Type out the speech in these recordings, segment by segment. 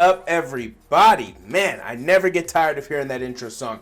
up, everybody? Man, I never get tired of hearing that intro song.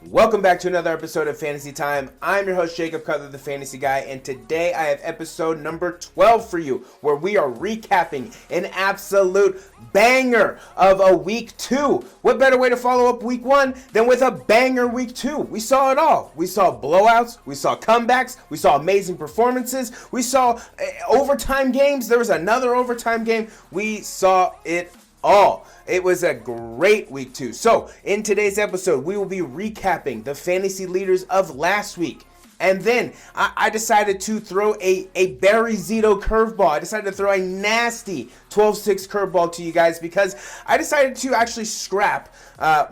Welcome back to another episode of Fantasy Time. I'm your host, Jacob Cutler, the Fantasy Guy, and today I have episode number 12 for you, where we are recapping an absolute banger of a week 2. What better way to follow up week 1 than with a banger week 2? We saw it all. We saw blowouts, we saw comebacks, we saw amazing performances, we saw overtime games. There was another overtime game. We saw it all. It was a great week 2. So, in today's episode, we will be recapping the fantasy leaders of last week. And then I decided to throw a Barry Zito curveball. I decided to throw a nasty 12-6 curveball to you guys because I decided to actually scrap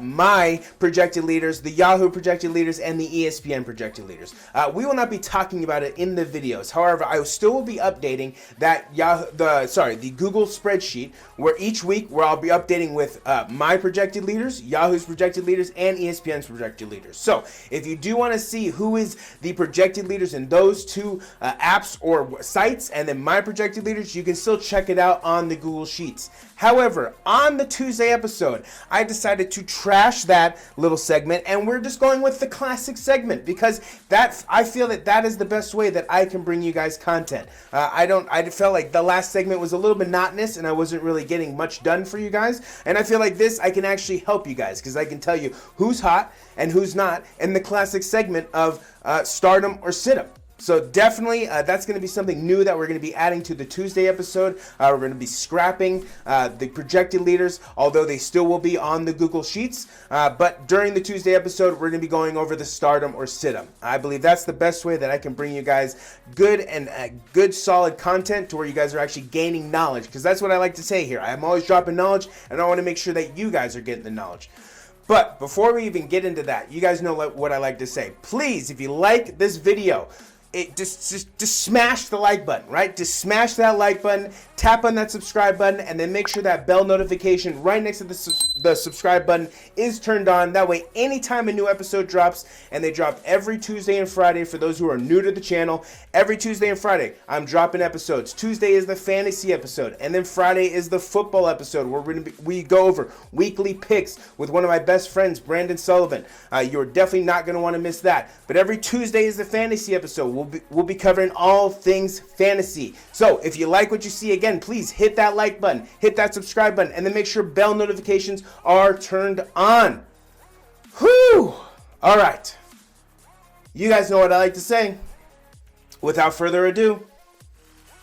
my projected leaders, the Yahoo projected leaders, and the ESPN projected leaders. We will not be talking about it in the videos. However, I still will be updating that the Google spreadsheet where each week I'll be updating with my projected leaders, Yahoo's projected leaders, and ESPN's projected leaders. So if you do want to see who is the projected leaders in those two apps or sites, and then my projected leaders, you can still check it out on the Google Sheets. However, on the Tuesday episode, I decided to trash that little segment, and we're just going with the classic segment because I feel that is the best way that I can bring you guys content. I felt like the last segment was a little monotonous, and I wasn't really getting much done for you guys. And I feel like this, I can actually help you guys because I can tell you who's hot and who's not in the classic segment of stardom or sit 'em. So definitely, that's going to be something new that we're going to be adding to the Tuesday episode. We're going to be scrapping the projected leaders, although they still will be on the Google Sheets. But during the Tuesday episode, we're going to be going over the stardom or sit 'em. I believe that's the best way that I can bring you guys good solid content to where you guys are actually gaining knowledge. Because that's what I like to say here. I'm always dropping knowledge, and I want to make sure that you guys are getting the knowledge. But before we even get into that, you guys know what I like to say. Please, if you like this video, just smash the like button, right? Just smash that like button, tap on that subscribe button, and then make sure that bell notification right next to the subscribe button is turned on. That way, anytime a new episode drops, and they drop every Tuesday and Friday for those who are new to the channel, every Tuesday and Friday, I'm dropping episodes. Tuesday is the fantasy episode, and then Friday is the football episode where we go over weekly picks with one of my best friends, Brandon Sullivan. You're definitely not going to want to miss that. But every Tuesday is the fantasy episode. We'll be covering all things fantasy. So if you like what you see, again, please hit that like button, hit that subscribe button, and then make sure bell notifications are turned on. Whew! All right. You guys know what I like to say. Without further ado,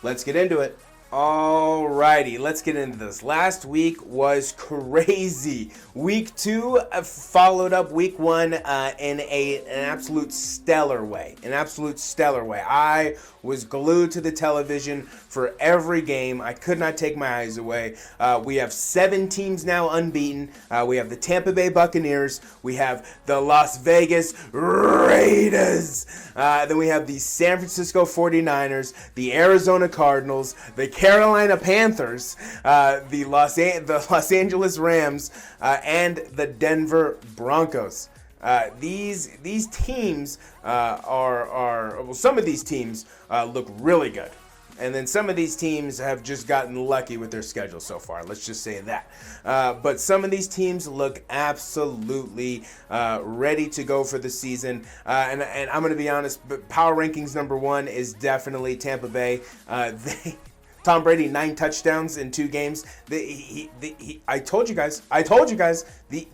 let's get into it. Alrighty, let's get into this. Last week was crazy. Week 2 followed up week 1 in an absolute stellar way. I was glued to the television for every game. I could not take my eyes away. We have 7 teams now unbeaten. We have the Tampa Bay Buccaneers. We have the Las Vegas Raiders. Then we have the San Francisco 49ers, the Arizona Cardinals, the Carolina Panthers, the Los Angeles Rams, and the Denver Broncos. These teams some of these teams look really good. And then some of these teams have just gotten lucky with their schedule so far. Let's just say that. But some of these teams look absolutely ready to go for the season. And I'm going to be honest, but power rankings number 1 is definitely Tampa Bay. Tom Brady, 9 touchdowns in 2 games. I told you guys,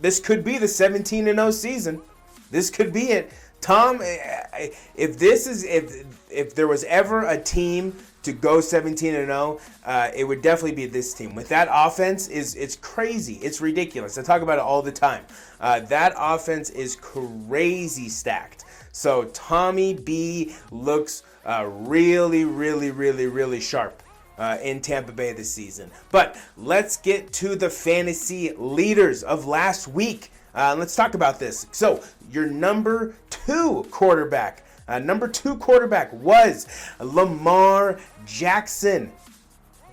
this could be the 17-0 season. This could be it. Tom, if there was ever a team to go 17-0, it would definitely be this team. With that offense, it's crazy. It's ridiculous. I talk about it all the time. That offense is crazy stacked. So Tommy B looks really, really, really, really sharp in Tampa Bay this season. But let's get to the fantasy leaders of last week. Let's talk about this. So your number 2 quarterback was Lamar Jackson.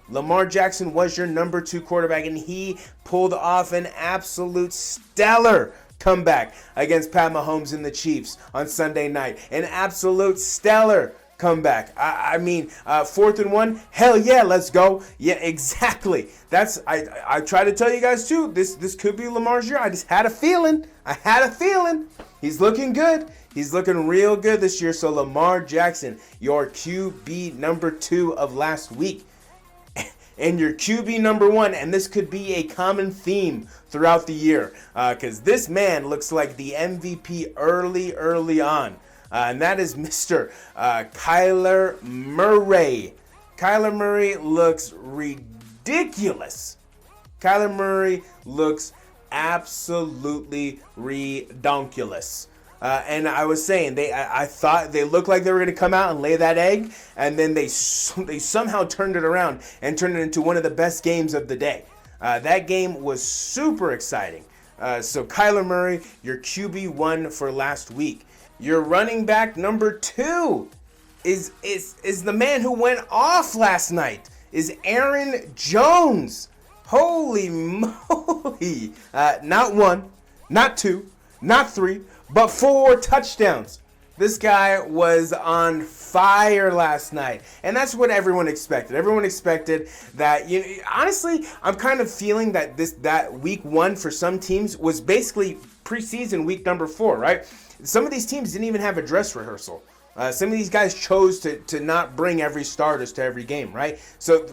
Lamar Jackson was your number 2 quarterback, and he pulled off an absolute stellar comeback against Pat Mahomes and the Chiefs on Sunday night. An absolute stellar comeback. I mean, 4th and 1, hell yeah, let's go. Yeah, exactly. I try to tell you guys too, this could be Lamar's year. I just had a feeling. He's looking good. He's looking real good this year. So Lamar Jackson, your QB number 2 of last week. And your QB number 1, and this could be a common theme throughout the year, because this man looks like the MVP early on, and that is Mr. Kyler Murray. Kyler Murray looks ridiculous. Kyler Murray looks absolutely redonkulous. And I was saying, I thought they looked like they were going to come out and lay that egg, and then they somehow turned it around and turned it into one of the best games of the day. That game was super exciting. So Kyler Murray, your QB1 for last week. Your running back number 2 is the man who went off last night, is Aaron Jones. Holy moly. Not 1, not 2, not 3, but 4 touchdowns. This guy was on fire last night. And that's what everyone expected. Everyone expected that, honestly, I'm kind of feeling that week 1 for some teams was basically preseason week number 4, right? Some of these teams didn't even have a dress rehearsal. Some of these guys chose to not bring every starters to every game, right? So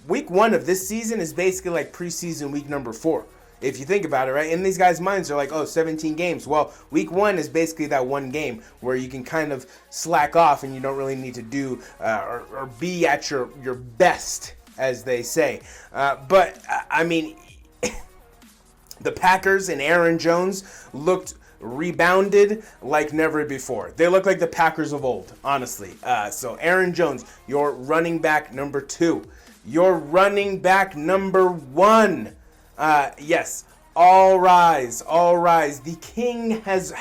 week 1 of this season is basically like preseason week number 4. If you think about it, right? In these guys' minds, they're like, 17 games. Well, week 1 is basically that one game where you can kind of slack off and you don't really need to do or be at your best, as they say. But, I mean, the Packers and Aaron Jones looked rebounded like never before. They look like the Packers of old, honestly. So, Aaron Jones, your running back number 2. Your running back number 1. Yes, all rise. The king has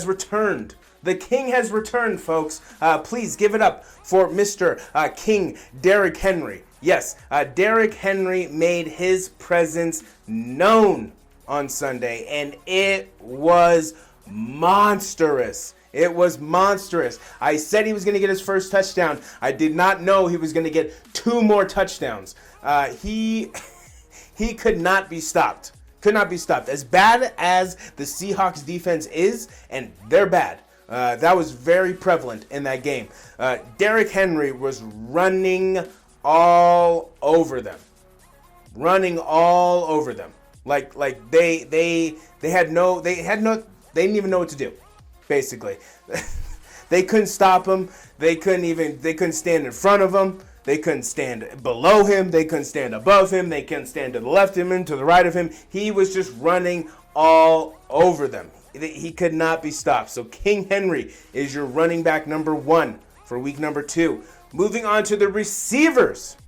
returned. The king has returned, folks. Please give it up for Mr. King Derrick Henry. Yes, Derrick Henry made his presence known on Sunday, and it was monstrous. It was monstrous. I said he was going to get his first touchdown. I did not know he was going to get 2 more touchdowns. He could not be stopped. As bad as the Seahawks defense is, and they're bad. That was very prevalent in that game. Derrick Henry was running all over them. Like they didn't even know what to do. Basically, they couldn't stop him. They couldn't stand in front of him. They couldn't stand below him. They couldn't stand above him. They couldn't stand to the left of him, to the right of him. He was just running all over them. He could not be stopped. So King Henry is your running back number 1 for week number 2. Moving on to the receivers.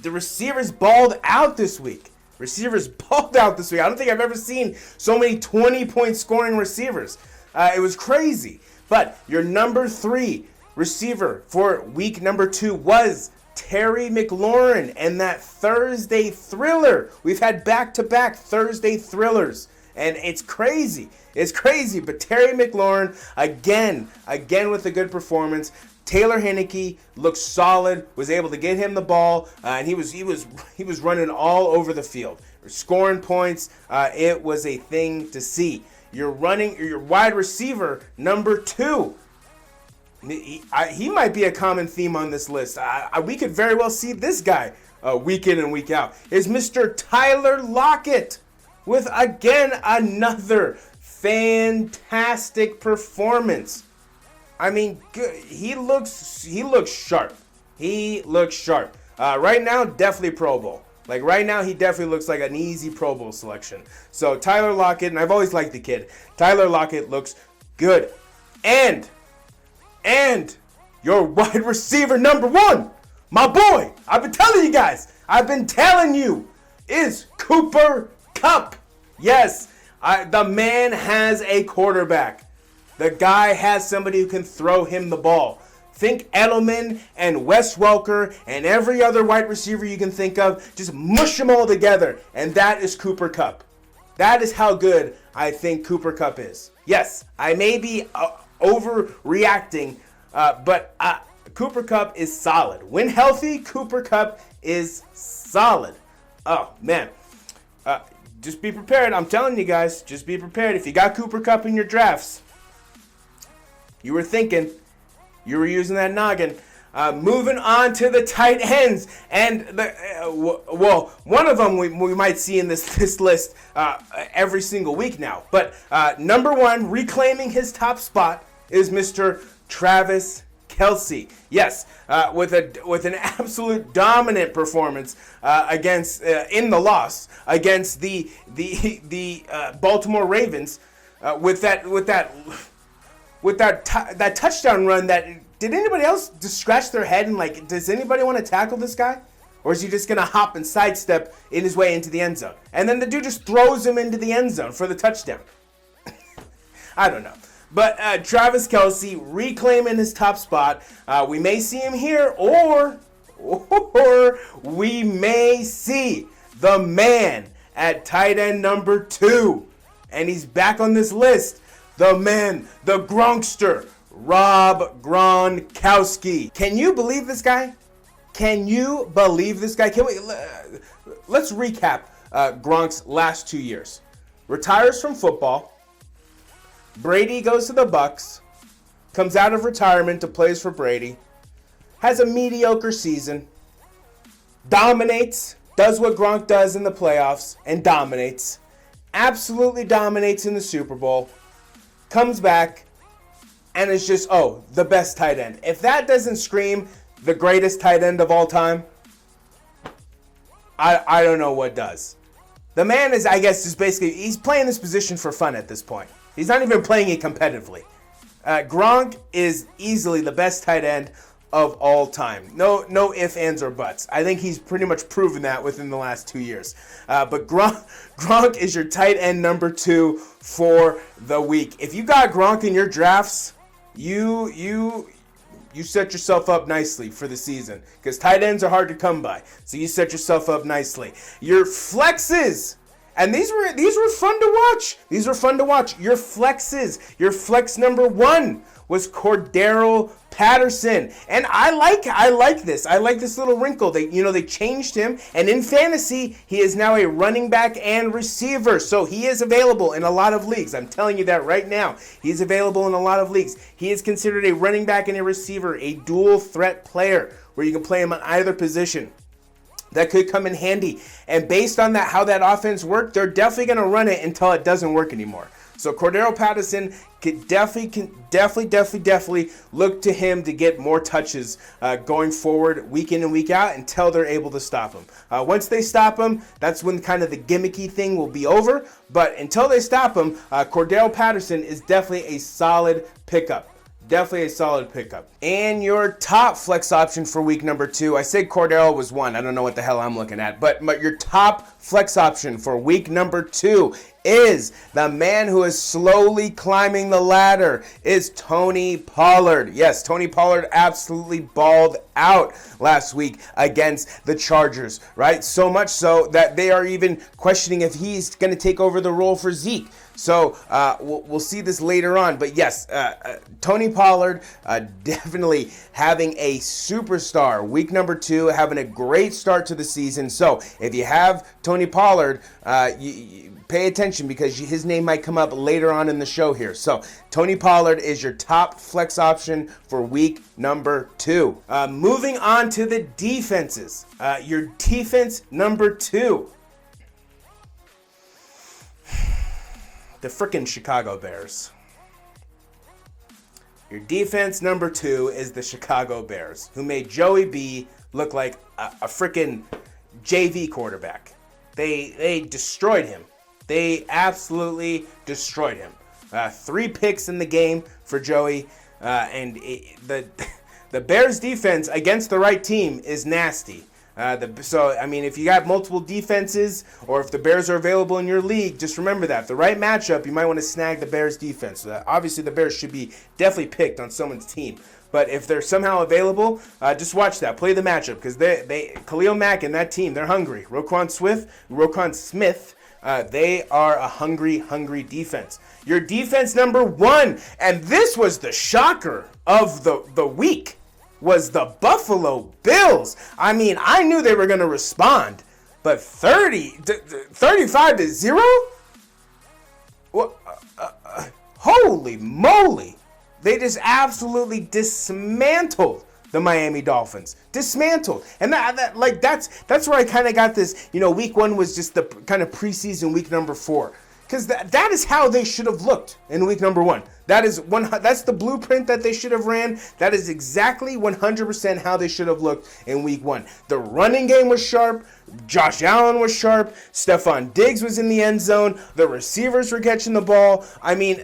The receivers balled out this week. I don't think I've ever seen so many 20-point scoring receivers. It was crazy. But your number 3 receiver for week number 2 was Terry McLaurin and that Thursday thriller. We've had back-to-back Thursday thrillers, and it's crazy. But Terry McLaurin again with a good performance. Taylor Heinicke looked solid, was able to get him the ball, and he was running all over the field, scoring points. It was a thing to see. Your wide receiver number 2. He might be a common theme on this list. We could very well see this guy week in and week out. Is Mr. Tyler Lockett with, again, another fantastic performance. I mean, he looks sharp. Right now, definitely Pro Bowl. Like, right now, he definitely looks like an easy Pro Bowl selection. So, Tyler Lockett, and I've always liked the kid. Tyler Lockett looks good. And your wide receiver number 1, my boy, I've been telling you, is Cooper Kupp. Yes, the man has a quarterback. The guy has somebody who can throw him the ball. Think Edelman and Wes Welker and every other wide receiver you can think of. Just mush them all together, and that is Cooper Kupp. That is how good I think Cooper Kupp is. Yes, I may be overreacting, But Cooper Kupp is solid. When healthy, Cooper Kupp is solid. Oh, man. Just be prepared. I'm telling you guys, just be prepared. If you got Cooper Kupp in your drafts, you were thinking, you were using that noggin. Moving on to the tight ends. And, one of them we might see in this list every single week now. But number one, reclaiming his top spot is Mr. Travis Kelce. Yes, with an absolute dominant performance against in the loss against the Baltimore Ravens with that touchdown run. Did anybody else just scratch their head and like, does anybody want to tackle this guy? Or is he just going to hop and sidestep in his way into the end zone? And then the dude just throws him into the end zone for the touchdown. I don't know. But Travis Kelce reclaiming his top spot. We may see him here, or we may see the man at tight end number 2. And he's back on this list. The man, the Gronkster, Rob Gronkowski. Can you believe this guy? Can you believe this guy? Let's recap Gronk's last 2 years. Retires from football. Brady goes to the Bucs, comes out of retirement to plays for Brady, has a mediocre season, dominates, does what Gronk does in the playoffs, and dominates, absolutely dominates in the Super Bowl, comes back, and is just, the best tight end. If that doesn't scream the greatest tight end of all time, I don't know what does. The man is, I guess, he's playing this position for fun at this point. He's not even playing it competitively. Gronk is easily the best tight end of all time. No ifs, ands, or buts. I think he's pretty much proven that within the last 2 years. But Gronk is your tight end number 2 for the week. If you got Gronk in your drafts, you set yourself up nicely for the season, because tight ends are hard to come by. So you set yourself up nicely. Your flexes. And these were fun to watch. These were fun to watch. Your flexes. Your flex number 1 was Cordero Patterson. And I like this. I like this little wrinkle. They changed him, and in fantasy, he is now a running back and receiver. So he is available in a lot of leagues. I'm telling you that right now. He's available in a lot of leagues. He is considered a running back and a receiver, a dual threat player where you can play him on either position. That could come in handy. And based on how that offense worked, they're definitely going to run it until it doesn't work anymore. So Cordero Patterson can definitely look to him to get more touches going forward week in and week out until they're able to stop him. Once they stop him, that's when kind of the gimmicky thing will be over. But until they stop him, Cordero Patterson is definitely a solid pickup. Definitely a solid pickup. And your top flex option for week number 2, I said Cordero was 1. I don't know what the hell I'm looking at. But your top flex option for week number 2 is the man who is slowly climbing the ladder, is Tony Pollard. Yes, Tony Pollard absolutely balled out last week against the Chargers, right? So much so that they are even questioning if he's going to take over the role for Zeke. So we'll see this later on. But yes, Tony Pollard definitely having a superstar. Week number 2, having a great start to the season. So if you have Tony Pollard, you pay attention, because his name might come up later on in the show here. So Tony Pollard is your top flex option for week number 2. Moving on to the defenses. Your defense number 2. The frickin' Chicago Bears. Your defense number 2 is the Chicago Bears, who made Joey B look like a frickin' JV quarterback. They destroyed him. They absolutely destroyed him. 3 picks in the game for Joey, and the Bears defense against the right team is nasty. If you got multiple defenses, or if the Bears are available in your league, just remember that. The right matchup, you might want to snag the Bears defense. Obviously, the Bears should be definitely picked on someone's team. But if they're somehow available, just watch that. Play the matchup, because Khalil Mack and that team, they're hungry. Roquan Smith They are a hungry defense. Your defense number 1, and this was the shocker of the week, was the Buffalo Bills. I mean, I knew they were going to respond, but 35-0? Well, holy moly. They just absolutely dismantled the Miami Dolphins. Dismantled. And that's where I kind of got this, week 1 was just the kind of preseason week number 4. Because that is how they should have looked in week number 1. That's the blueprint that they should have ran. That is exactly 100% how they should have looked in week 1. The running game was sharp. Josh Allen was sharp. Stephon Diggs was in the end zone. The receivers were catching the ball. I mean,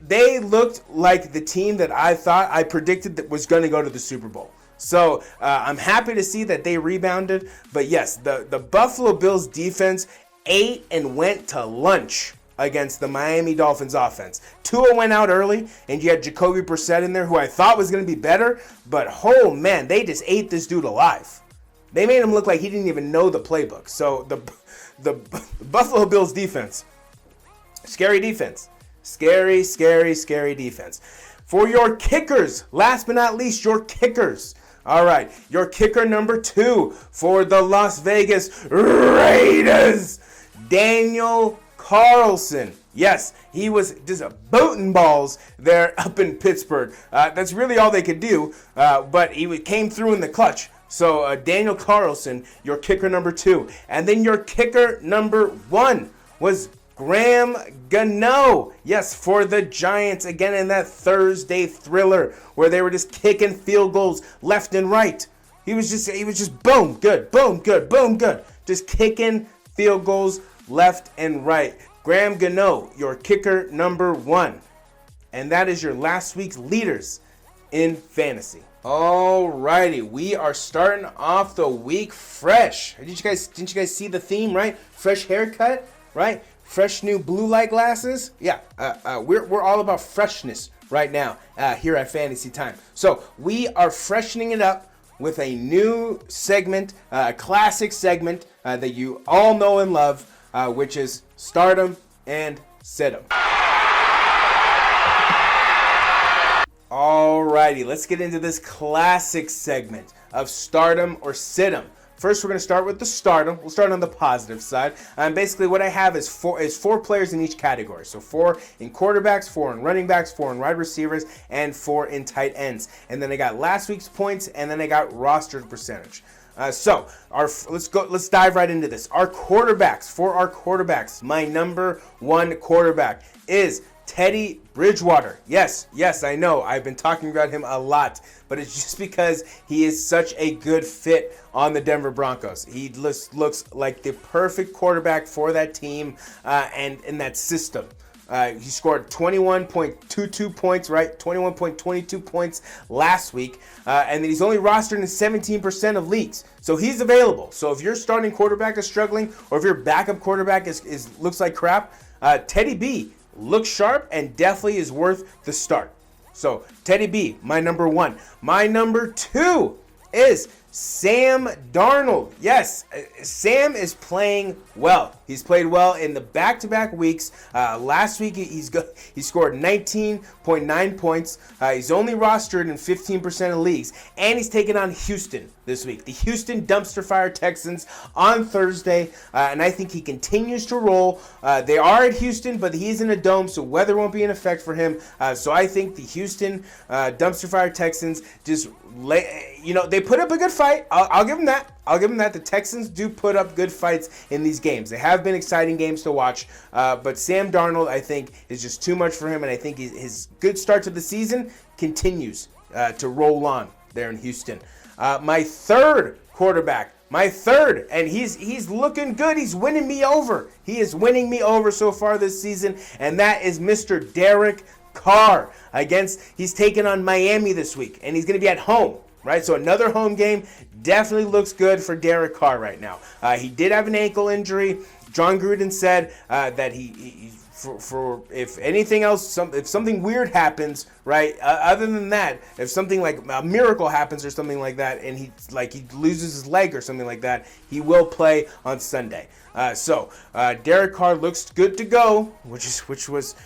they looked like the team that I predicted that was going to go to the Super Bowl. So I'm happy to see that they rebounded. But yes, the Buffalo Bills defense ate and went to lunch against the Miami Dolphins offense. Tua went out early, and you had Jacoby Brissett in there, who I thought was going to be better. But, oh, man, they just ate this dude alive. They made him look like he didn't even know the playbook. So the Buffalo Bills defense, scary defense. Scary defense. For your kickers, last but not least, your kickers. All right, your kicker number 2 for the Las Vegas Raiders, Daniel Carlson. Yes, he was just booting balls there up in Pittsburgh. That's really all they could do, but he came through in the clutch. So Daniel Carlson, your kicker number 2. And then your kicker number 1 was Graham Gano, yes, for the Giants, again in that Thursday thriller where they were just kicking field goals left and right. He was just boom, good, boom, good, boom, good. Just kicking field goals left and right. Graham Gano, your kicker number 1. And that is your last week's leaders in fantasy. Alrighty, we are starting off the week fresh. Didn't you guys see the theme, right? Fresh haircut, right? Fresh new blue light glasses. Yeah, we're all about freshness right now here at Fantasy Time. So we are freshening it up with a new segment, a classic segment that you all know and love, which is Stardom and Sit 'em. Alrighty, let's get into this classic segment of Stardom or Sit 'em. First, we're going to start with the stardom. We'll start on the positive side. Basically, what I have is four players in each category. So 4 in quarterbacks, 4 in running backs, 4 in wide receivers, and 4 in tight ends. And then I got last week's points, and then I got rostered percentage. Let's dive right into this. Our quarterbacks, my number 1 quarterback is Teddy Bridgewater. Yes, I know. I've been talking about him a lot, but it's just because he is such a good fit on the Denver Broncos. He looks like the perfect quarterback for that team and in that system. He scored 21.22 points, right? 21.22 points last week. And then he's only rostered in 17% of leagues. So he's available. So if your starting quarterback is struggling, or if your backup quarterback looks like crap, Teddy B looks sharp and definitely is worth the start. So Teddy B, my number 1. My number 2 is Sam Darnold. Yes, Sam is playing well. He's played well in the back-to-back weeks. Last week, he scored 19.9 points. He's only rostered in 15% of leagues. And he's taking on Houston this week. The Houston Dumpster Fire Texans on Thursday. And I think he continues to roll. They are at Houston, but he's in a dome, so weather won't be in effect for him. So I think the Houston Dumpster Fire Texans just they put up a good fight. I'll give them that. The Texans do put up good fights in these games. They have been exciting games to watch. But Sam Darnold, I think, is just too much for him. And I think his good start to the season continues to roll on there in Houston. My third quarterback. And he's looking good. He's winning me over. He is winning me over so far this season. And that is Mr. Derek Carr. He's taking on Miami this week, and he's going to be at home, right? So another home game definitely looks good for Derek Carr right now. He did have an ankle injury. John Gruden said that he for if anything else, if something weird happens, right? Other than that, if something like a miracle happens or something like that, and he loses his leg or something like that, he will play on Sunday. So Derek Carr looks good to go, which was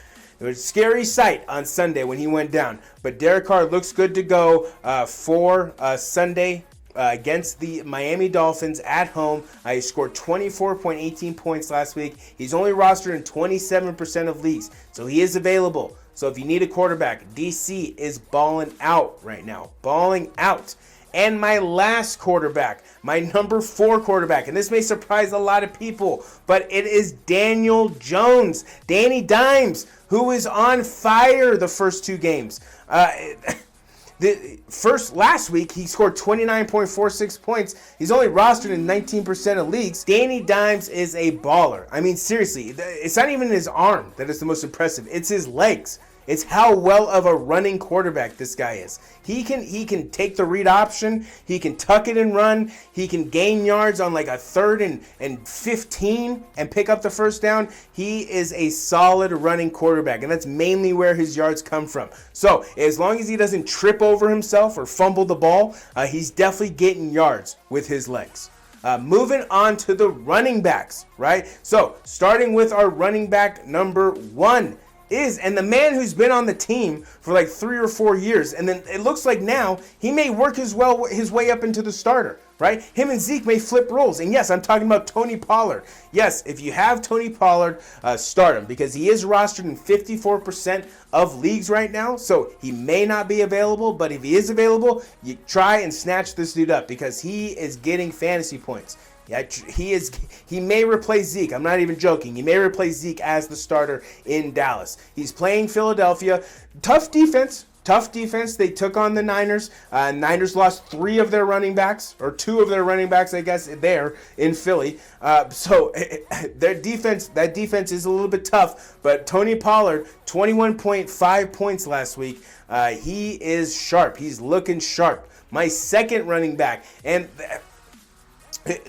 a scary sight on Sunday when he went down. But Derek Carr looks good to go for Sunday against the Miami Dolphins at home. He scored 24.18 points last week. He's only rostered in 27% of leagues, so he is available. So if you need a quarterback, DC is balling out right now. Balling out. And my last quarterback, my number 4 quarterback, and this may surprise a lot of people, but it is Daniel Jones, Danny Dimes, who is on fire the first 2 games. Last week, he scored 29.46 points. He's only rostered in 19% of leagues. Danny Dimes is a baller. I mean, seriously, it's not even his arm that is the most impressive. It's his legs. It's how well of a running quarterback this guy is. He can take the read option. He can tuck it and run. He can gain yards on like a 3rd and 15 and pick up the first down. He is a solid running quarterback, and that's mainly where his yards come from. So as long as he doesn't trip over himself or fumble the ball, he's definitely getting yards with his legs. Moving on to the running backs, right? So starting with our running back number 1. And the man who's been on the team for like 3 or 4 years, and then it looks like now he may work his way up into the starter, right? Him and Zeke may flip roles, and yes, I'm talking about Tony Pollard. Yes, if you have Tony Pollard, start him, because he is rostered in 54% of leagues right now, so he may not be available, but if he is available, you try and snatch this dude up, because he is getting fantasy points. Yeah, he may replace Zeke. I'm not even joking. He may replace Zeke as the starter in Dallas. He's playing Philadelphia. Tough defense. They took on the Niners. Niners lost 3 of their running backs, or 2 of their running backs, I guess, there in Philly. So that defense is a little bit tough. But Tony Pollard, 21.5 points last week. He is sharp. He's looking sharp. My second running back, and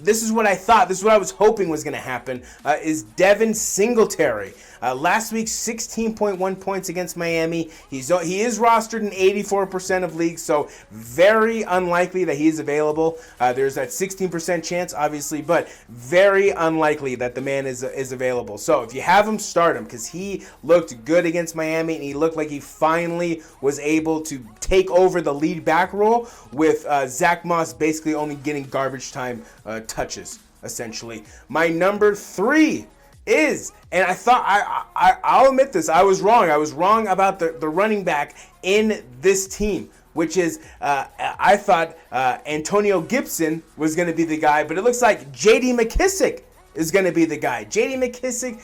this is what I thought, this is what I was hoping was going to happen, is Devin Singletary. Last week, 16.1 points against Miami. He is rostered in 84% of leagues, so very unlikely that he's available. There's that 16% chance, obviously, but very unlikely that the man is available. So if you have him, start him, because he looked good against Miami, and he looked like he finally was able to take over the lead back role, with Zach Moss basically only getting garbage time touches, essentially. My number 3 is, and I thought, I'll admit this, I was wrong. I was wrong about the running back in this team, which is, I thought Antonio Gibson was going to be the guy, but it looks like J.D. McKissic is going to be the guy. J.D. McKissic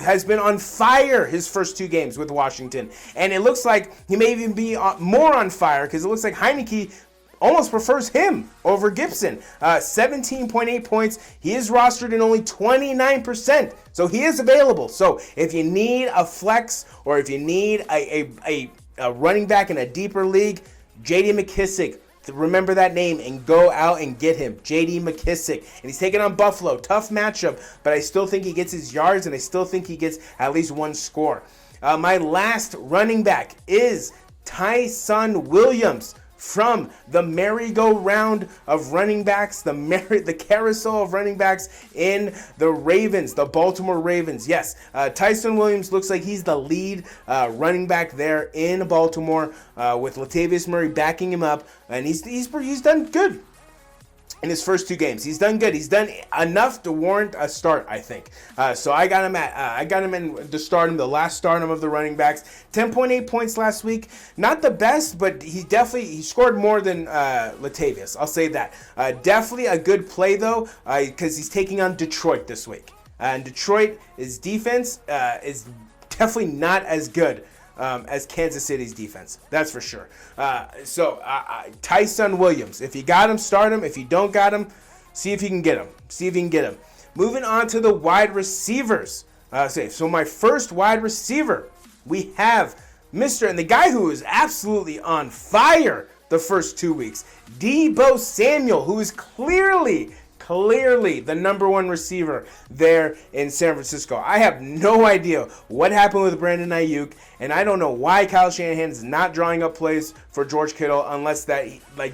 has been on fire his first 2 games with Washington, and it looks like he may even be more on fire, because it looks like Heineke almost prefers him over Gibson. 17.8 points. He is rostered in only 29%, so he is available. So if you need a flex, or if you need a running back in a deeper league, J.D. McKissic, remember that name and go out and get him. J.D. McKissic. And he's taking on Buffalo. Tough matchup, but I still think he gets his yards, and I still think he gets at least 1 score. My last running back is Tyson Williams, from the merry-go-round of running backs, the carousel of running backs in the Ravens, the Baltimore Ravens. Yes, Tyson Williams looks like he's the lead running back there in Baltimore, with Latavius Murray backing him up, and he's done good in his first 2 games. He's done good. He's done enough to warrant a start, I think. So I got him in to start him, the last start him of the running backs. 10.8 points last week. Not the best, but he scored more than Latavius. I'll say that. Definitely a good play, though, because he's taking on Detroit this week. And Detroit's defense is definitely not as good as Kansas City's defense. That's for sure. So Tyson Williams, if you got him, start him. If you don't got him, see if you can get him. Moving on to the wide receivers. So my first wide receiver, we have and the guy who is absolutely on fire the first 2 weeks, Deebo Samuel, who is clearly clearly the number one receiver there in San Francisco. I have no idea what happened with Brandon Ayuk, and I don't know why Kyle Shanahan is not drawing up plays for George Kittle unless that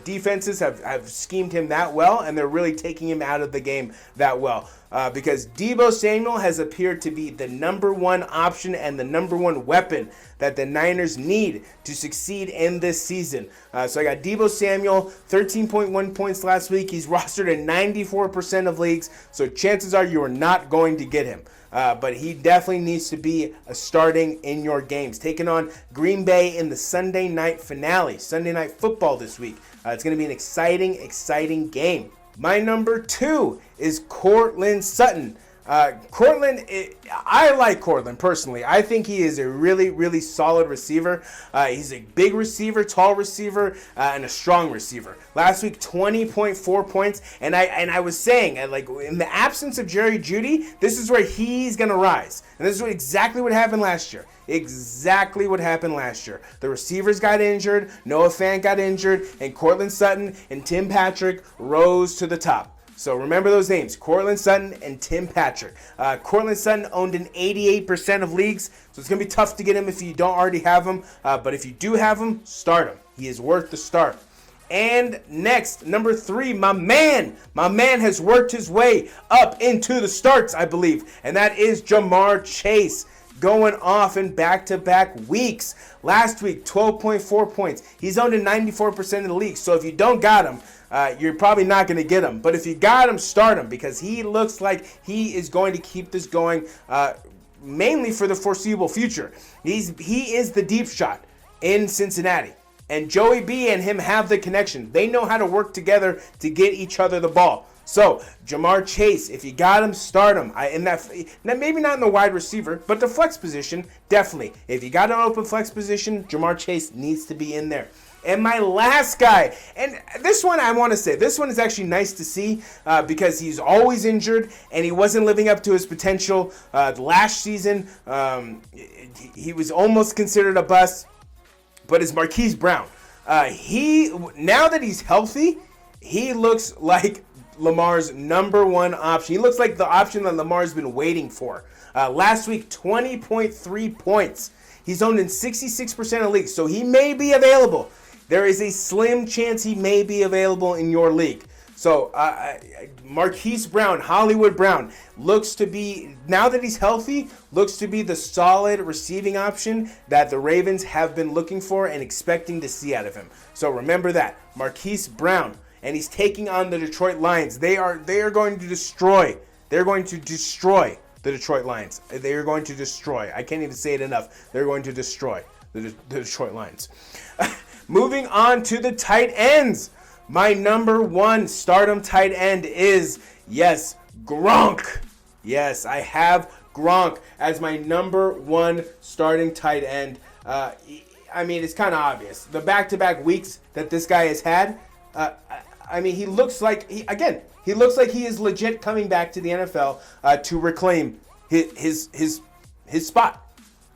defenses have schemed him that well and they're really taking him out of the game that well. Because Deebo Samuel has appeared to be the number one option and the number one weapon that the Niners need to succeed in this season. So I got Deebo Samuel, 13.1 points last week. He's rostered in 94% of leagues, so chances are you are not going to get him. But he definitely needs to be starting in your games. Taking on Green Bay in the Sunday night finale, Sunday Night Football this week. It's going to be an exciting game. My number 2 is Courtland Sutton. I like Courtland personally. I think he is a really solid receiver. He's a big receiver, tall receiver, and a strong receiver. Last week, 20.4 points, and I was saying, like, in the absence of Jerry Jeudy, this is where he's gonna rise, and this is exactly what happened last year. Exactly what happened last year. The receivers got injured, Noah Fant got injured, and Courtland Sutton and Tim Patrick rose to the top. So remember those names, Courtland Sutton and Tim Patrick. Courtland Sutton owned in 88% of leagues, so it's going to be tough to get him if you don't already have him. But if you do have him, start him. He is worth the start. And next, number 3, my man has worked his way up into the starts, I believe, and that is Jamar Chase. Going off in back-to-back weeks. Last week, 12.4 points. He's owned in 94% of the league. So if you don't got him, you're probably not going to get him. But if you got him, start him because he looks like he is going to keep this going mainly for the foreseeable future. He is the deep shot in Cincinnati. And Joey B and him have the connection. They know how to work together to get each other the ball. So, Jamar Chase, if you got him, start him. Maybe not in the wide receiver, but the flex position, definitely. If you got an open flex position, Jamar Chase needs to be in there. And my last guy, and this one I want to say, this one is actually nice to see because he's always injured and he wasn't living up to his potential. Last season, he was almost considered a bust, but it's Marquise Brown. Now that he's healthy, he looks like Lamar's number one option. He looks like the option that Lamar's been waiting for. Last week, 20.3 points. He's owned in 66% of leagues, so he may be available. There is a slim chance he may be available in your league. So Marquise Brown, Hollywood Brown, looks to be, now that he's healthy, looks to be the solid receiving option that the Ravens have been looking for and expecting to see out of him. So remember that, Marquise Brown. And he's taking on the Detroit Lions. They are going to destroy. They're going to destroy the Detroit Lions. They are going to destroy. I can't even say it enough. They're going to destroy the Detroit Lions. Moving on to the tight ends. My number 1 stardom tight end is, yes, Gronk. Yes, I have Gronk as my number 1 starting tight end. I mean, it's kind of obvious. The back-to-back weeks that this guy has had, he looks like he is legit coming back to the NFL to reclaim his spot.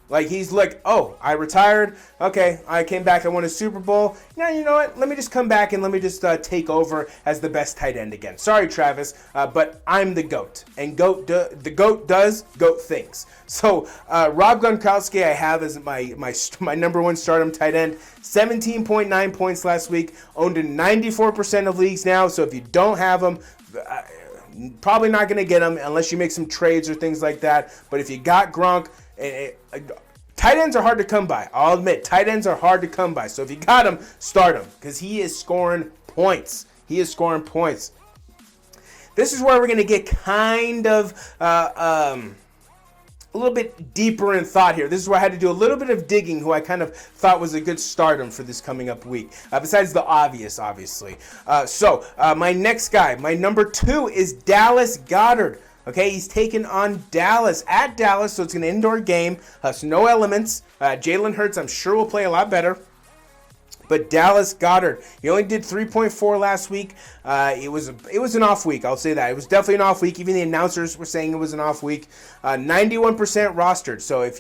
Like, he's like, oh, I retired. Okay, I came back. I won a Super Bowl. Now, you know what? Let me just come back and let me just take over as the best tight end again. Sorry, Travis, but I'm the GOAT. And the GOAT does GOAT things. So, Rob Gronkowski I have as my number 1 stardom tight end. 17.9 points last week. Owned in 94% of leagues now. So, if you don't have him, probably not going to get him unless you make some trades or things like that. But if you got Gronk, tight ends are hard to come by. I'll admit, tight ends are hard to come by. So if you got him, start him because he is scoring points. This is where we're going to get kind of a little bit deeper in thought here. This is where I had to do a little bit of digging who I kind of thought was a good stardom for this coming up week. Besides the obvious, obviously. So my next guy, my number 2 is Dallas Goedert. Okay, he's taken on Dallas at Dallas, so it's an indoor game. So no elements. Jalen Hurts, I'm sure, will play a lot better. But Dallas Goedert, he only did 3.4 last week. It was an off week. I'll say that. It was definitely an off week. Even the announcers were saying it was an off week. 91% rostered. So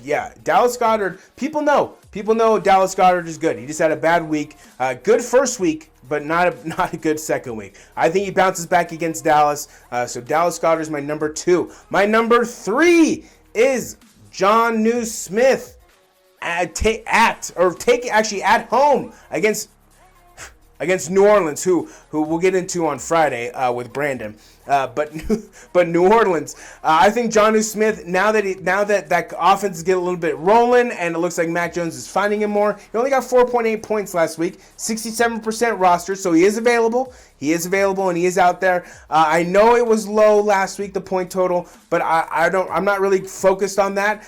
Dallas Goedert, people know Dallas Goedert is good. He just had a bad week. Good first week, but not a good second week. I think he bounces back against Dallas. So Dallas Goedert is my number 2. My number 3 is Jonnu Smith. At home against New Orleans, who we'll get into on Friday with Brandon. But New Orleans, I think Jonnu Smith, now that offense is getting a little bit rolling and it looks like Mac Jones is finding him more. He only got 4.8 points last week, 67% roster, so he is available. And he is out there. I know it was low last week, the point total, but I'm not really focused on that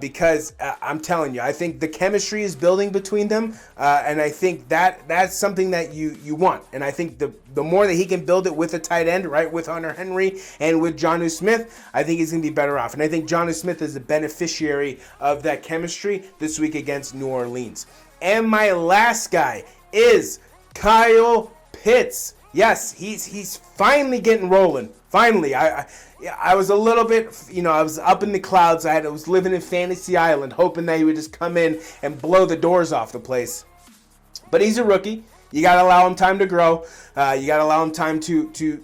because I'm telling you, I think the chemistry is building between them, and I think that's something that you want. And I think the more that he can build it with a tight end, right, with Hunter Henry and with Jonnu Smith, I think he's going to be better off. And I think Jonnu Smith is the beneficiary of that chemistry this week against New Orleans. And my last guy is Kyle Pitts. Yes, he's finally getting rolling. Finally, I was a little bit, I was up in the clouds. I was living in Fantasy Island, hoping that he would just come in and blow the doors off the place. But he's a rookie. You got to allow him time to grow. You got to allow him time to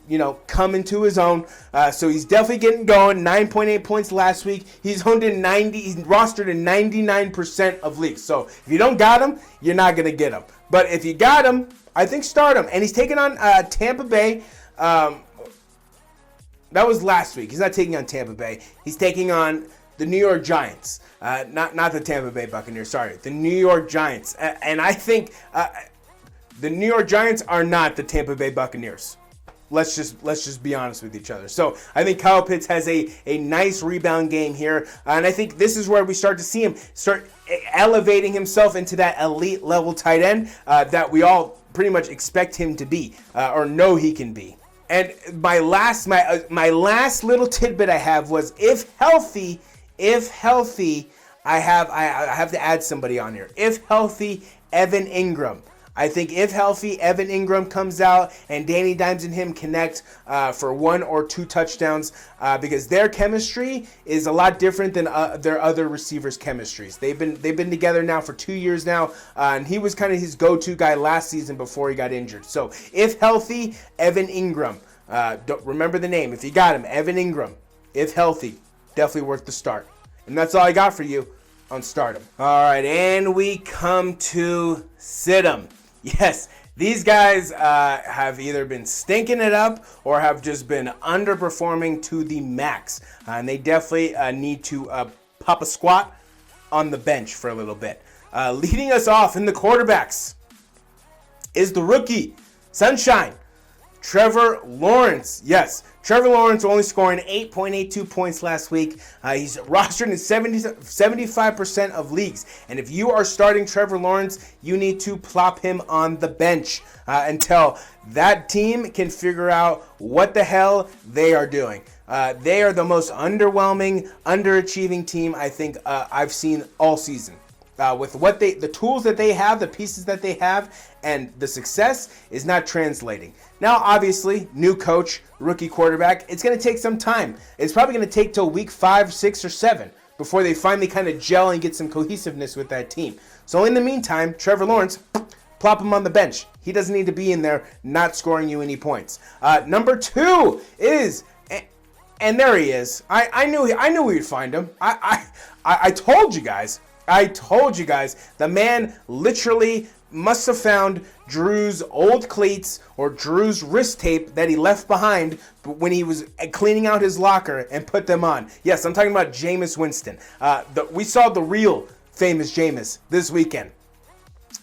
come into his own. So he's definitely getting going. 9.8 points last week. He's rostered in 99% of leagues. So if you don't got him, you're not going to get him. But if you got him, I think start him. And he's taking on Tampa Bay. That was last week. He's not taking on Tampa Bay. He's taking on the New York Giants. Not the Tampa Bay Buccaneers. Sorry, the New York Giants. And I think the New York Giants are not the Tampa Bay Buccaneers. Let's just be honest with each other. So I think Kyle Pitts has a nice rebound game here. And I think this is where we start to see him start elevating himself into that elite level tight end that we all pretty much expect him to be or know he can be. And my last little tidbit I have was if healthy, I have to add somebody on here. If healthy, Evan Ingram. I think if healthy, Evan Ingram comes out and Danny Dimes and him connect for 1 or 2 touchdowns because their chemistry is a lot different than their other receivers' chemistries. They've been together now for 2 years now, and he was kind of his go-to guy last season before he got injured. So if healthy, Evan Ingram. Don't remember the name. If you got him, Evan Ingram. If healthy, definitely worth the start. And that's all I got for you on Stardom. All right, and we come to Situm. Yes, these guys have either been stinking it up or have just been underperforming to the max. And they definitely need to pop a squat on the bench for a little bit. Leading us off in the quarterbacks is the rookie, Sunshine, Trevor Lawrence. Yes, Trevor Lawrence only scoring 8.82 points last week. He's rostered in 75% of leagues. And if you are starting Trevor Lawrence, you need to plop him on the bench until that team can figure out what the hell they are doing. They are the most underwhelming, underachieving team I think I've seen all season. With the tools that they have, the pieces that they have, and the success is not translating. Now, obviously, new coach, rookie quarterback, it's going to take some time. It's probably going to take till week 5, 6, or 7 before they finally kind of gel and get some cohesiveness with that team. So in the meantime, Trevor Lawrence, plop him on the bench. He doesn't need to be in there not scoring you any points. Number 2 is, and there he is. I knew we'd find him. I told you guys. The man literally must have found Drew's old cleats or Drew's wrist tape that he left behind when he was cleaning out his locker and put them on. Yes, I'm talking about Jameis Winston. We saw the real famous Jameis this weekend.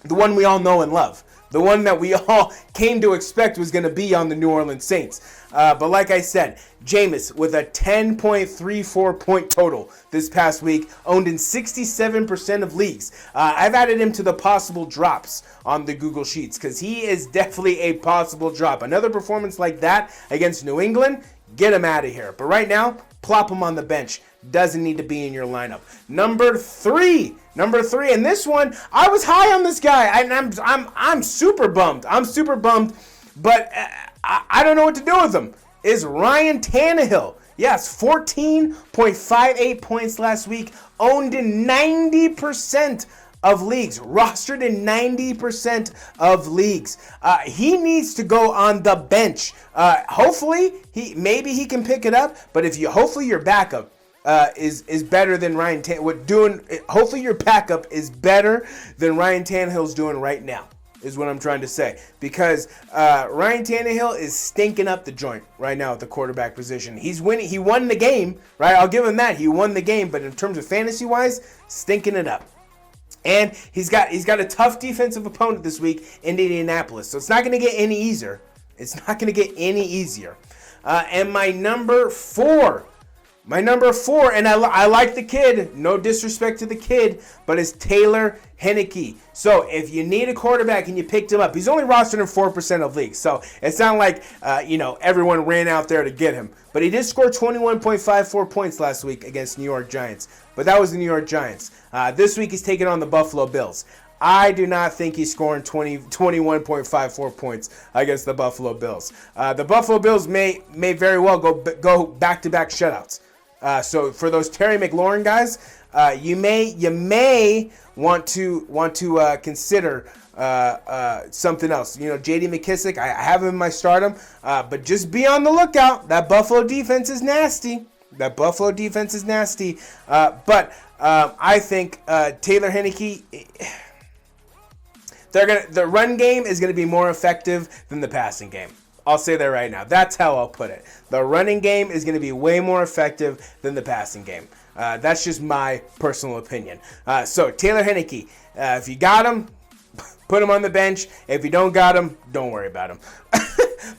The one we all know and love. The one that we all came to expect was going to be on the New Orleans Saints. But like I said, Jameis with a 10.34 point total this past week, owned in 67% of leagues. I've added him to the possible drops on the Google Sheets because he is definitely a possible drop. Another performance like that against New England, get him out of here. But right now, plop him on the bench. doesn't need to be in your lineup. Number three, and this one, I was high on this guy, and I'm super bummed. But I don't know what to do with him. Is Ryan Tannehill. Yes, 14.58 points last week, owned in 90% of leagues, rostered in 90% of leagues. He needs to go on the bench. Hopefully, maybe he can pick it up, but hopefully your backup is better than Ryan Tannehill. Hopefully your backup is better than Ryan Tannehill's doing right now, is what I'm trying to say. Because Ryan Tannehill is stinking up the joint right now at the quarterback position. He's winning. He won the game, right? I'll give him that. He won the game, but in terms of fantasy-wise, stinking it up. And he's got a tough defensive opponent this week in Indianapolis. So it's not going to get any easier. And my number four, and I like the kid, no disrespect to the kid, but it's Taylor Heinicke. So if you need a quarterback and you picked him up, he's only rostered in 4% of leagues. So it's not like, everyone ran out there to get him. But he did score 21.54 points last week against New York Giants. But that was the New York Giants. This week he's taking on the Buffalo Bills. I do not think he's scoring 21.54 points against the Buffalo Bills. The Buffalo Bills may very well go back-to-back shutouts. So for those Terry McLaurin guys, you may want to consider something else. J.D. McKissick, I have him in my stardom, but just be on the lookout. That Buffalo defense is nasty. But I think Taylor Heinicke, the run game is going to be more effective than the passing game. I'll say that right now. That's how I'll put it. The running game is going to be way more effective than the passing game. That's just my personal opinion. So Taylor Heinicke, if you got him, put him on the bench. If you don't got him, don't worry about him.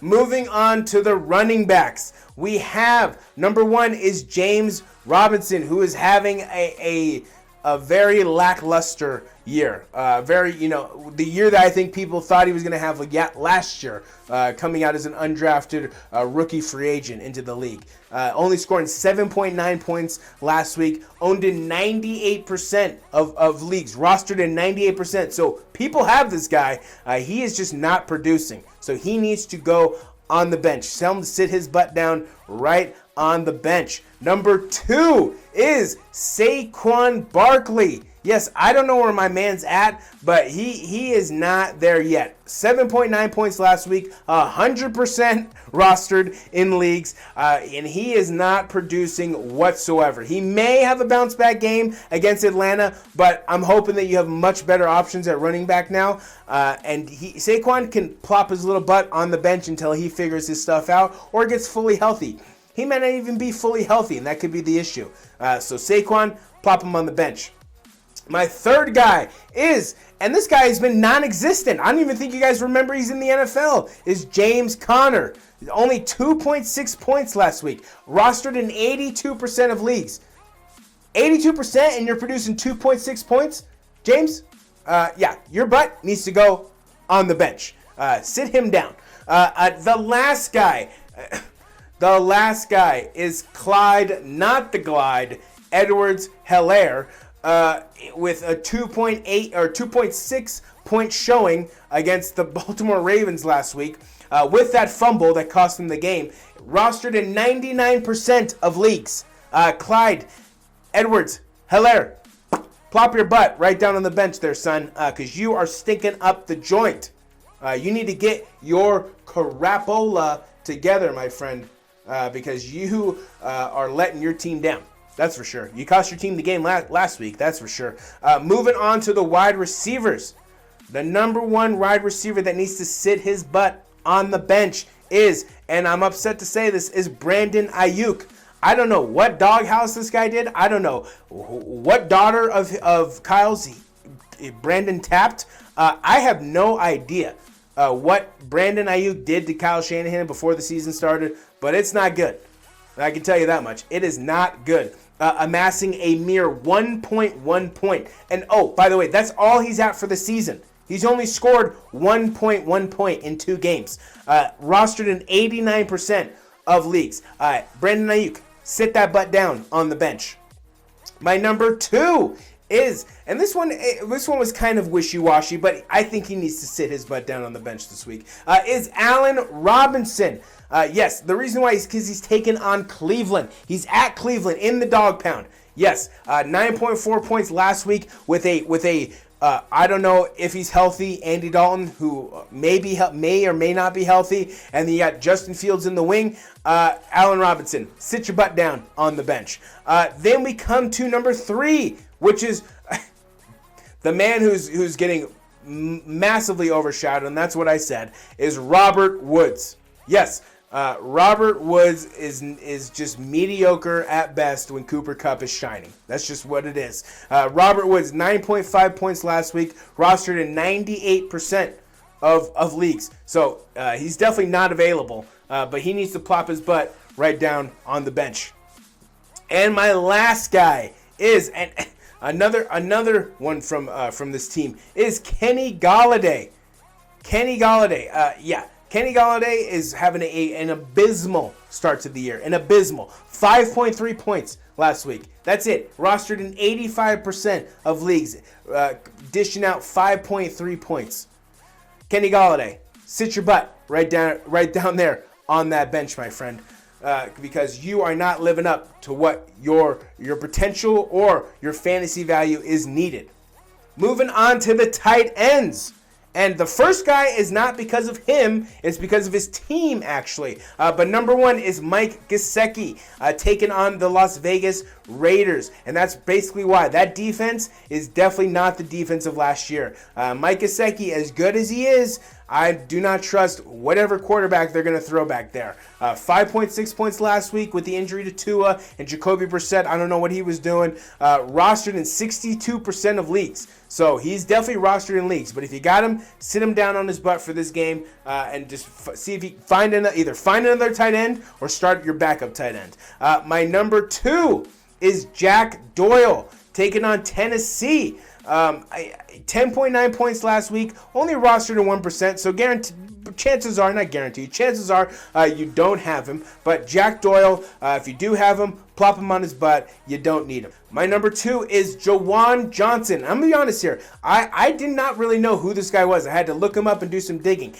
Moving on to the running backs. We have, number one is James Robinson, who is having a very lackluster year. The year that I think people thought he was going to have last year, coming out as an undrafted rookie free agent into the league. Only scoring 7.9 points last week, owned in 98% of leagues, rostered in 98%. So people have this guy. He is just not producing. So he needs to go on the bench. Tell him to sit his butt down right on the bench. Number two is Saquon Barkley. Yes, I don't know where my man's at, but he is not there yet. 7.9 points last week, 100% rostered in leagues, and he is not producing whatsoever. He may have a bounce back game against Atlanta, but I'm hoping that you have much better options at running back now. And Saquon can plop his little butt on the bench until he figures his stuff out or gets fully healthy. He may not even be fully healthy, and that could be the issue. So Saquon, plop him on the bench. My third guy is, and this guy has been non-existent, I don't even think you guys remember he's in the NFL, is James Conner. Only 2.6 points last week. Rostered in 82% of leagues. 82% and you're producing 2.6 points? James? Your butt needs to go on the bench. Sit him down. The last guy is Clyde, not the Glide, Edwards-Helaire. With a 2.8 or 2.6 point showing against the Baltimore Ravens last week, with that fumble that cost him the game, rostered in 99% of leagues. Clyde Edwards-Helaire, plop your butt right down on the bench there, son, because you are stinking up the joint. You need to get your crapola together, my friend, because you are letting your team down. That's for sure. You cost your team the game last week. That's for sure. Moving on to the wide receivers. The number one wide receiver that needs to sit his butt on the bench is, and I'm upset to say this, is Brandon Ayuk. I don't know what doghouse this guy did. I don't know what daughter of Kyle's Brandon tapped. I have no idea what Brandon Ayuk did to Kyle Shanahan before the season started, but it's not good. I can tell you that much. It is not good. Amassing a mere 1.1 point. And by the way, that's all he's at for the season. He's only scored 1.1 point in 2 games. Rostered in 89% of leagues. Brandon Ayuk, sit that butt down on the bench. My number 2 is, and this one was kind of wishy-washy, but I think he needs to sit his butt down on the bench this week, is Allen Robinson. Yes, the reason why is because he's taken on Cleveland. He's at Cleveland in the dog pound. Yes, 9.4 points last week with a I don't know if he's healthy, Andy Dalton, who may or may not be healthy, and then you got Justin Fields in the wing. Allen Robinson, sit your butt down on the bench. Then we come to number 3, which is the man who's getting massively overshadowed, and that's what I said, is Robert Woods. Yes, Robert Woods is just mediocre at best when Cooper Kupp is shining. That's just what it is. Robert Woods, 9.5 points last week, rostered in 98% of leagues. So he's definitely not available, but he needs to plop his butt right down on the bench. And my last guy is, and another one from this team, is Kenny Golladay. Kenny Golladay is having an abysmal start to the year. An abysmal. 5.3 points last week. That's it. Rostered in 85% of leagues. Dishing out 5.3 points. Kenny Golladay, sit your butt right down there on that bench, my friend. Because you are not living up to what your potential or your fantasy value is needed. Moving on to the tight ends. And the first guy is not because of him, it's because of his team, actually. But number 1 is Mike Gesicki, taking on the Las Vegas Raiders. And that's basically why. That defense is definitely not the defense of last year. Mike Gesicki, as good as he is, I do not trust whatever quarterback they're going to throw back there. 5.6 points last week with the injury to Tua and Jacoby Brissett. I don't know what he was doing. Rostered in 62% of leagues. So he's definitely rostered in leagues. But if you got him, sit him down on his butt for this game and just see if you either find another tight end or start your backup tight end. My number 2 is Jack Doyle, taking on Tennessee. 10.9 points last week, only rostered in 1%, so chances are you don't have him. But Jack Doyle, if you do have him, plop him on his butt. You don't need him. My number 2 is Juwan Johnson. I'm going to be honest here. I did not really know who this guy was. I had to look him up and do some digging.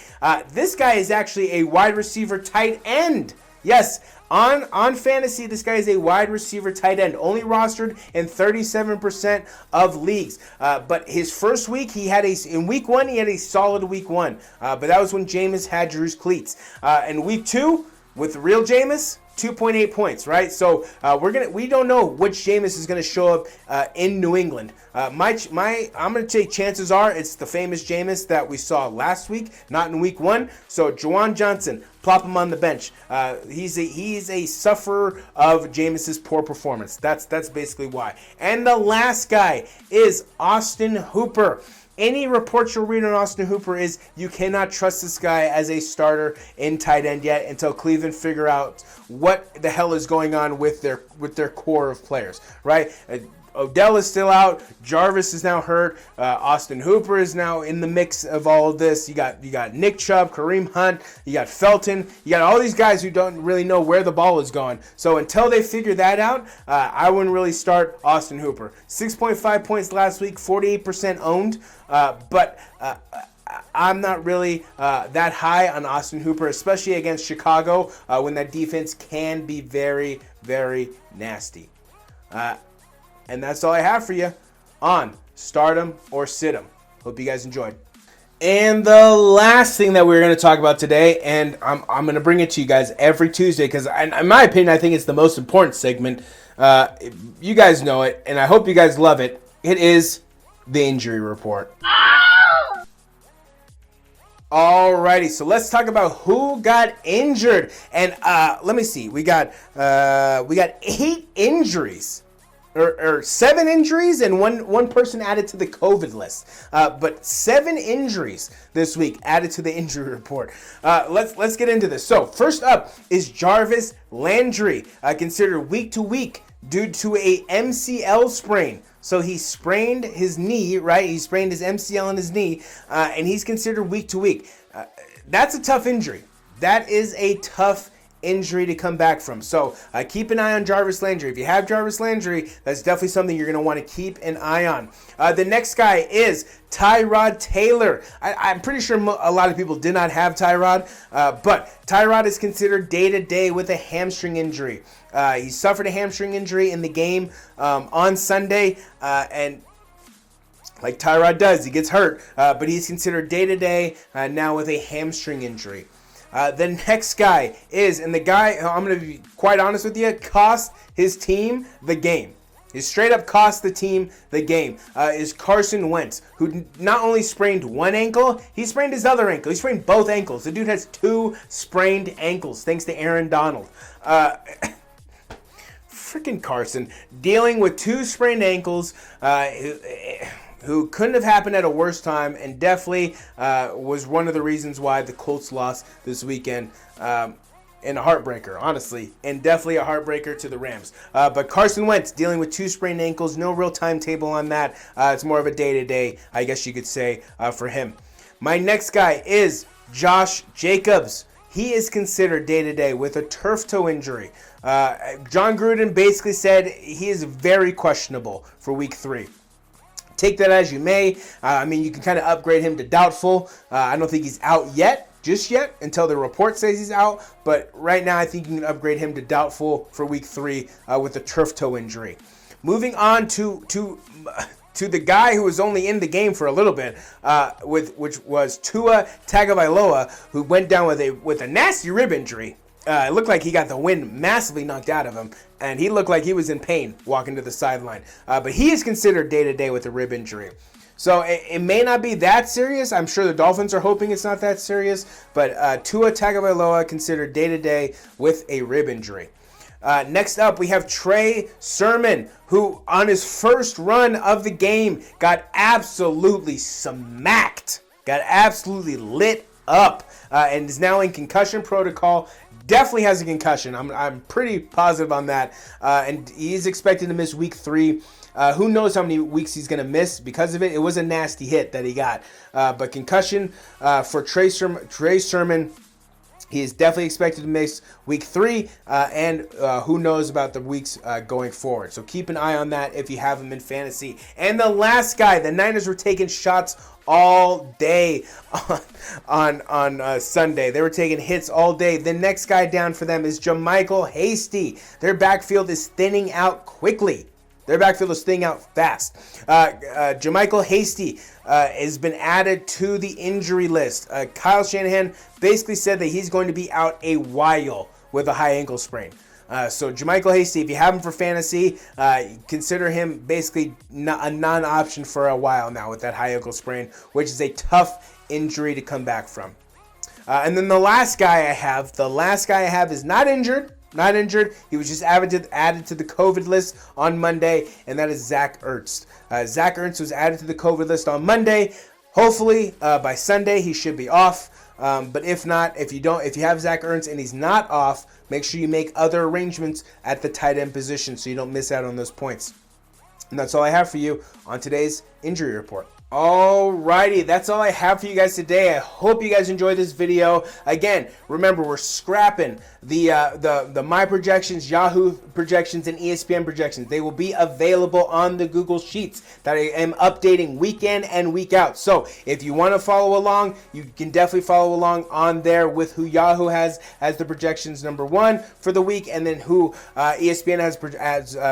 This guy is actually a wide receiver tight end. Yes, on fantasy, this guy is a wide receiver tight end, only rostered in 37% of leagues. But his first week, in week 1, he had a solid week 1. But that was when Jameis had Drew's cleats. And week 2, with the real Jameis, 2.8 points, right? So we don't know which Jameis is going to show up in New England. I'm going to take chances are it's the famous Jameis that we saw last week, not in week 1. So Juwan Johnson, plop him on the bench. He's a sufferer of Jameis's poor performance. That's basically why. And the last guy is Austin Hooper. Any reports you'll read on Austin Hooper is you cannot trust this guy as a starter in tight end yet until Cleveland figure out what the hell is going on with their core of players, right? Odell is still out. Jarvis is now hurt. Austin Hooper is now in the mix of all of this. You got Nick Chubb, Kareem Hunt. You got Felton. You got all these guys who don't really know where the ball is going. So until they figure that out, I wouldn't really start Austin Hooper. 6.5 points last week, 48% owned. But I'm not really that high on Austin Hooper, especially against Chicago when that defense can be very, very nasty. And that's all I have for you on Start 'em or Sit 'em. Hope you guys enjoyed. And the last thing that we're going to talk about today, and I'm going to bring it to you guys every Tuesday because, in my opinion, I think it's the most important segment. You guys know it, and I hope you guys love it. It is the injury report. Alrighty, so let's talk about who got injured. And let me see. We got 8 injuries. Or 7 injuries and one person added to the COVID list. But 7 injuries this week added to the injury report. Let's get into this. So first up is Jarvis Landry, considered week to week due to a MCL sprain. So he sprained his knee, right? He sprained his MCL in his knee, and he's considered week to week. That's a tough injury. That is a tough injury to come back from. So keep an eye on Jarvis Landry. If you have Jarvis Landry, that's definitely something you're going to want to keep an eye on. The next guy is Tyrod Taylor. I'm pretty sure a lot of people did not have Tyrod, but Tyrod is considered day-to-day with a hamstring injury. He suffered a hamstring injury in the game on Sunday, and like Tyrod does, he gets hurt, but he's considered day-to-day now with a hamstring injury. The next guy is, and the guy, I'm going to be quite honest with you, cost his team the game. He straight up cost the team the game, is Carson Wentz, who not only sprained one ankle, he sprained his other ankle. He sprained both ankles. The dude has 2 sprained ankles, thanks to Aaron Donald. Freaking Carson, dealing with 2 sprained ankles, who couldn't have happened at a worse time, and definitely was one of the reasons why the Colts lost this weekend. And a heartbreaker, honestly, and definitely a heartbreaker to the Rams. But Carson Wentz dealing with 2 sprained ankles, no real timetable on that. It's more of a day-to-day, I guess you could say, for him. My next guy is Josh Jacobs. He is considered day-to-day with a turf toe injury. John Gruden basically said he is very questionable for Week 3. Take that as you may. I mean, you can kind of upgrade him to doubtful. I don't think he's out just yet, until the report says he's out. But right now, I think you can upgrade him to doubtful for Week 3 with a turf toe injury. Moving on to the guy who was only in the game for a little bit, which was Tua Tagovailoa, who went down with a nasty rib injury. It looked like he got the wind massively knocked out of him, and he looked like he was in pain walking to the sideline. But he is considered day-to-day with a rib injury. So it may not be that serious. I'm sure the Dolphins are hoping it's not that serious. But Tua Tagovailoa considered day-to-day with a rib injury. Next up, we have Trey Sermon, who on his first run of the game got absolutely smacked, got absolutely lit up, and is now in concussion protocol. Definitely has a concussion. I'm pretty positive on that. And he's expected to miss Week 3. Who knows how many weeks he's going to miss because of it. It was a nasty hit that he got. But concussion for Trey Sermon. He is definitely expected to miss Week 3, and who knows about the weeks going forward. So keep an eye on that if you have him in fantasy. And the last guy, the Niners were taking shots all day on Sunday. They were taking hits all day. The next guy down for them is JaMycal Hasty. Their backfield is thinning out quickly. Their backfield is thinning out fast. JaMycal Hasty has been added to the injury list. Kyle Shanahan basically said that he's going to be out a while with a high ankle sprain. So JaMycal Hasty, if you have him for fantasy, consider him basically a non-option for a while now with that high ankle sprain, which is a tough injury to come back from. And then the last guy I have is not injured. He was just added to the COVID list on Monday, and that is Zach Ertz. Zach Ertz was added to the COVID list on Monday. Hopefully, by Sunday, he should be off. But if not, if you have Zach Ertz and he's not off, make sure you make other arrangements at the tight end position so you don't miss out on those points. And that's all I have for you on today's injury report. Alrighty, that's all I have for you guys today. I hope you guys enjoyed this video. Again, remember, we're scrapping the My Projections, Yahoo projections, and ESPN projections. They will be available on the Google Sheets that I am updating week in and week out. So if you want to follow along, you can definitely follow along on there with who Yahoo has as the projections number 1 for the week, and then who ESPN has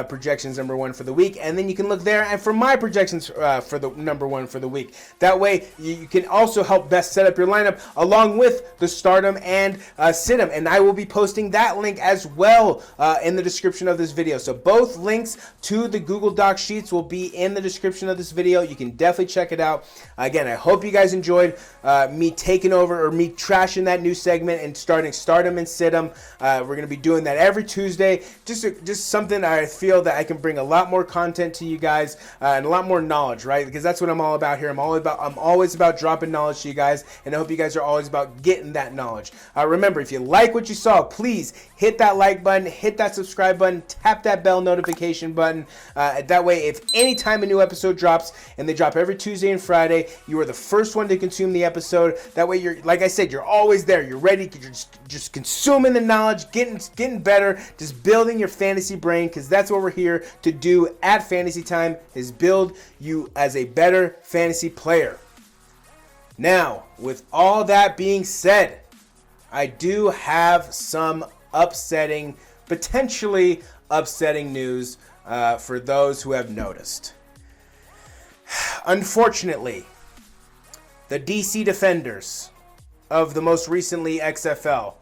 projections number 1 for the week. And then you can look there and for my projections for the number 1 for the week. That way you can also help best set up your lineup along with the Stardom and Situm, and I will be posting that link as well in the description of this video. So both links to the Google Doc Sheets will be in the description of this video. You can definitely check it out. Again, I hope you guys enjoyed me taking over, or me trashing that new segment and starting Stardom and Situm. We're going to be doing that every Tuesday. Just something I feel that I can bring a lot more content to you guys and a lot more knowledge, right? Because that's what I'm all about here. I'm always about dropping knowledge to you guys, and I hope you guys are always about getting that knowledge. Remember, if you like what you saw, please hit that like button, hit that subscribe button, tap that bell notification button. That way, if anytime a new episode drops, and they drop every Tuesday and Friday, you are the first one to consume the episode. That way, you're, like I said, you're always there. You're ready. You're just consuming the knowledge, getting better, just building your fantasy brain, because that's what we're here to do at Fantasy Time, is build you as a better fantasy player. Now, with all that being said, I do have some potentially upsetting news for those who have noticed. Unfortunately, the DC Defenders of the most recently XFL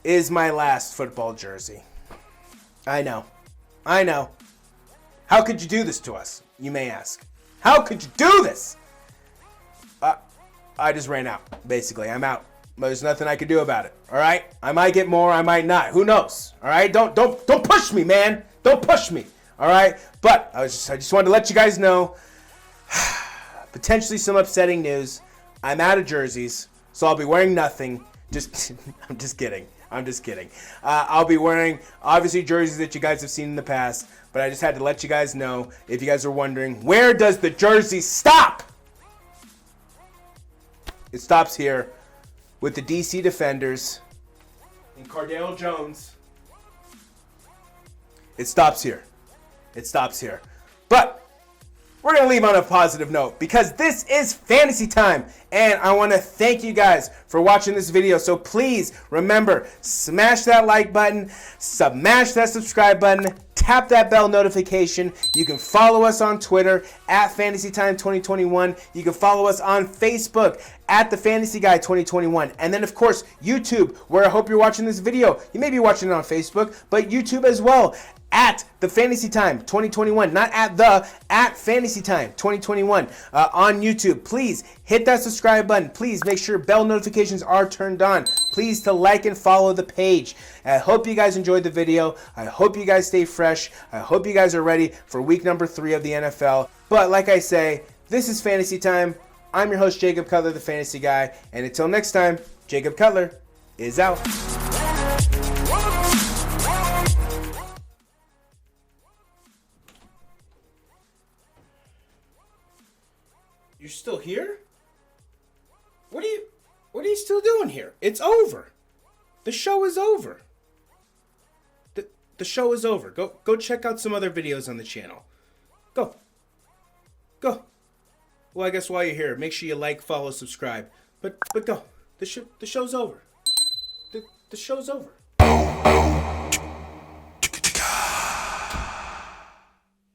is my last football jersey. I know. How could you do this to us, you may ask? How could you do this? I just ran out, basically. I'm out. But there's nothing I could do about it, all right? I might get more, I might not. Who knows, all right? Don't push me, man. Don't push me, all right? But I just wanted to let you guys know, potentially some upsetting news. I'm out of jerseys, so I'll be wearing nothing. I'm just kidding. I'll be wearing, obviously, jerseys that you guys have seen in the past, but I just had to let you guys know, if you guys are wondering, where does the jersey stop? It stops here with the DC Defenders and Cardale Jones. It stops here. But we're going to leave on a positive note, because this is Fantasy Time, and I want to thank you guys for watching this video. So please remember, smash that like button, smash that subscribe button, tap that bell notification. You can follow us on Twitter at FantasyTime2021. You can follow us on Facebook at The Fantasy Guy 2021. And then, of course, YouTube, where I hope you're watching this video. You may be watching it on Facebook, but YouTube as well, at The Fantasy Time 2021, not at Fantasy Time 2021 on YouTube. Please hit that subscribe button. Please make sure bell notifications are turned on. Please to like and follow the page. I hope you guys enjoyed the video. I hope you guys stay fresh. I hope you guys are ready for week number 3 of the NFL. But like I say, this is Fantasy Time. I'm your host, Jacob Cutler, the Fantasy Guy. And until next time, Jacob Cutler is out. You're still here? What are you still doing here? It's over. The show is over. The show is over. Go check out some other videos on the channel. Go. Well, I guess while you're here, make sure you like, follow, subscribe. But go. The show's over. The show's over.